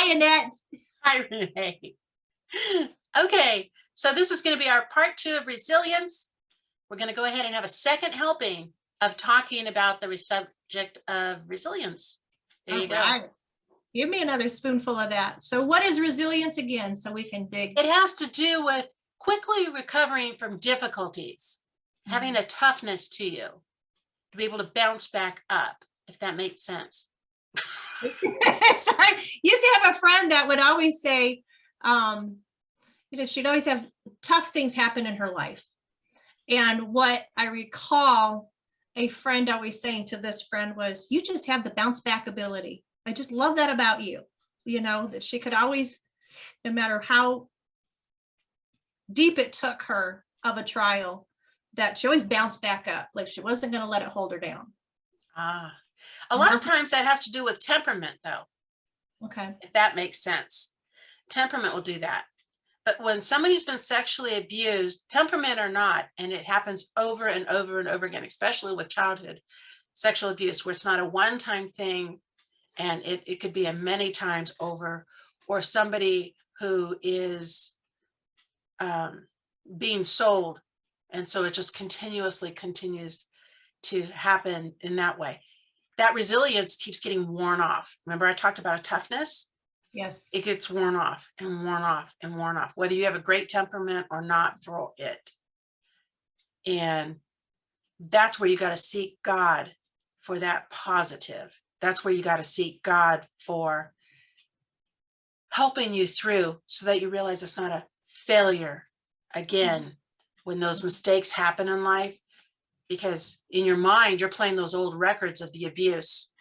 Hi, Annette. Hi, Renee. Okay, so this is going to be our part 2 of resilience. We're going to go ahead and have a second helping of talking about the subject of resilience. There you go. Right. Give me another spoonful of that. So what is resilience again, so we can dig? It has to do with quickly recovering from difficulties, having a toughness to you, to be able to bounce back up, if that makes sense. Sorry, used to have a friend that would always say, she'd always have tough things happen in her life. And what I recall a friend always saying to this friend was, you just have the bounce back ability. I just love that about you, that she could always, no matter how deep it took her of a trial, that she always bounced back up. Like she wasn't going to let it hold her down. A lot of times that has to do with temperament, though. Okay. If that makes sense. Temperament will do that. But when somebody's been sexually abused, temperament or not, and it happens over and over and over again, especially with childhood sexual abuse, where it's not a one-time thing, and it could be a many times over, or somebody who is being sold, and so it just continuously continues to happen in that way. That resilience keeps getting worn off. Remember, I talked about a toughness? Yes. It gets worn off and worn off and worn off, whether you have a great temperament or not for it. And that's where you got to seek God for that positive. That's where you got to seek God for helping you through, so that you realize it's not a failure again when those mistakes happen in life, because in your mind, you're playing those old records of the abuse.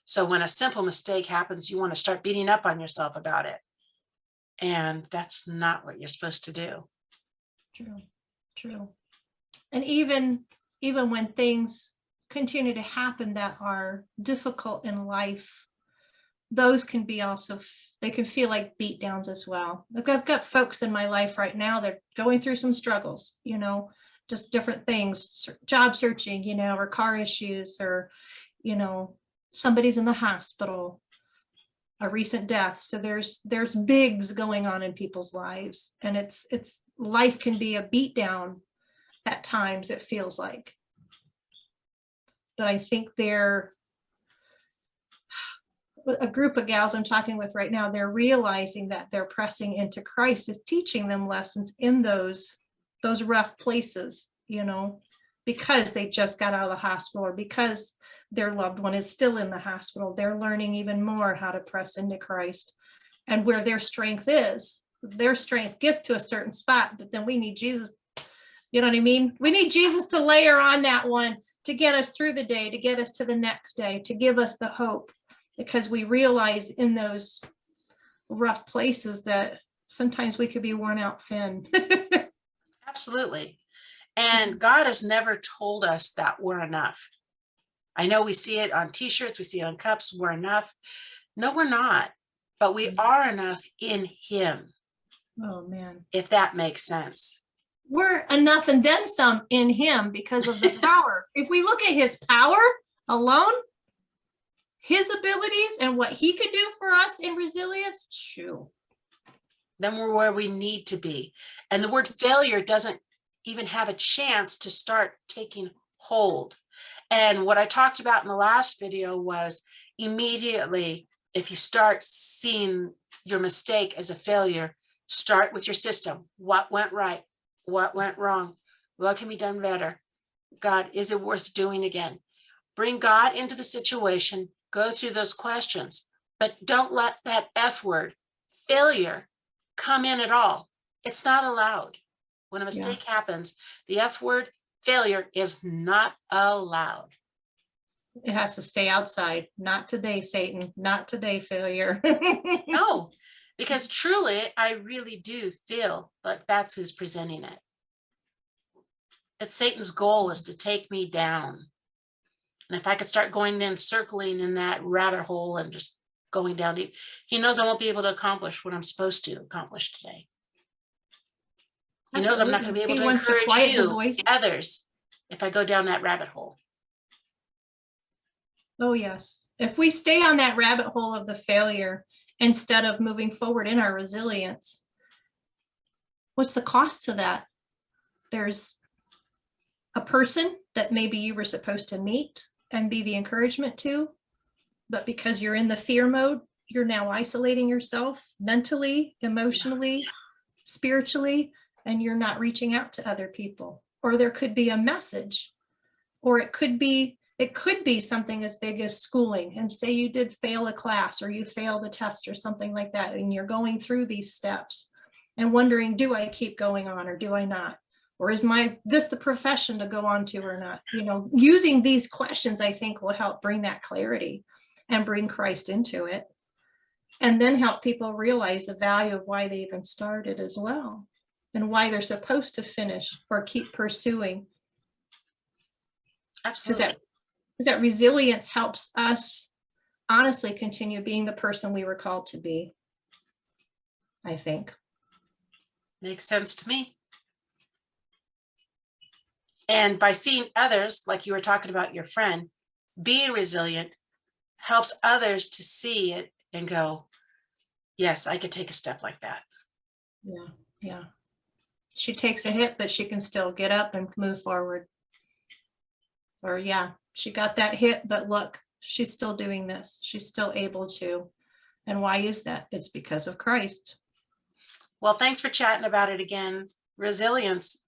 So when a simple mistake happens, you want to start beating up on yourself about it. And that's not what you're supposed to do. True. And even when things continue to happen that are difficult in life, those can be also, they can feel like beat downs as well. Like I've got folks in my life right now, they're going through some struggles, just different things, job searching, or car issues, or, somebody's in the hospital, a recent death. So there's bigs going on in people's lives, and it's life can be a beat down at times, it feels like. But I think they're a group of gals I'm talking with right now, they're realizing that they're pressing into Christ is teaching them lessons in those rough places, because they just got out of the hospital, or because their loved one is still in the hospital. They're learning even more how to press into Christ, and where their strength is. Their strength gets to a certain spot, but then we need Jesus. You know what I mean? We need Jesus to layer on that one to get us through the day, to get us to the next day, to give us the hope, because we realize in those rough places that sometimes we could be worn out thin. Absolutely. And God has never told us that we're enough. I know we see it on t-shirts, we see it on cups, we're enough. No, we're not, but we are enough in Him. Oh man. If that makes sense. We're enough and then some in Him because of the power. If we look at His power alone, His abilities and what He could do for us in resilience, shoo. Then we're where we need to be. And the word failure doesn't even have a chance to start taking hold. And what I talked about in the last video was immediately, if you start seeing your mistake as a failure, start with your system. What went right? What went wrong? What can be done better? God, is it worth doing again? Bring God into the situation, go through those questions, but don't let that F word, failure, come in at all. It's not allowed. When a mistake happens, the F word, failure, is not allowed. It has to stay outside. Not today, Satan. Not today, failure. No, because truly, I really do feel like that's who's presenting it. That Satan's goal is to take me down. And if I could start going in, circling in that rabbit hole and just going down deep, he knows I won't be able to accomplish what I'm supposed to accomplish today. He knows I'm not going to be able to encourage you and others if I go down that rabbit hole. Oh, yes. If we stay on that rabbit hole of the failure instead of moving forward in our resilience. What's the cost to that? There's a person that maybe you were supposed to meet and be the encouragement to, but because you're in the fear mode, you're now isolating yourself mentally, emotionally, spiritually, and you're not reaching out to other people. Or there could be a message, or it could be something as big as schooling, and say you did fail a class or you failed a test or something like that, and you're going through these steps and wondering, do I keep going on or do I not? Or is this the profession to go on to or not? Using these questions, I think, will help bring that clarity and bring Christ into it, and then help people realize the value of why they even started as well, and why they're supposed to finish or keep pursuing. Absolutely. Because that resilience helps us honestly continue being the person we were called to be, I think. Makes sense to me. And by seeing others, like you were talking about your friend, being resilient helps others to see it and go, yes, I could take a step like that. Yeah. She takes a hit, but she can still get up and move forward. Or she got that hit, but look, she's still doing this. She's still able to. And why is that? It's because of Christ. Well, thanks for chatting about it again. Resilience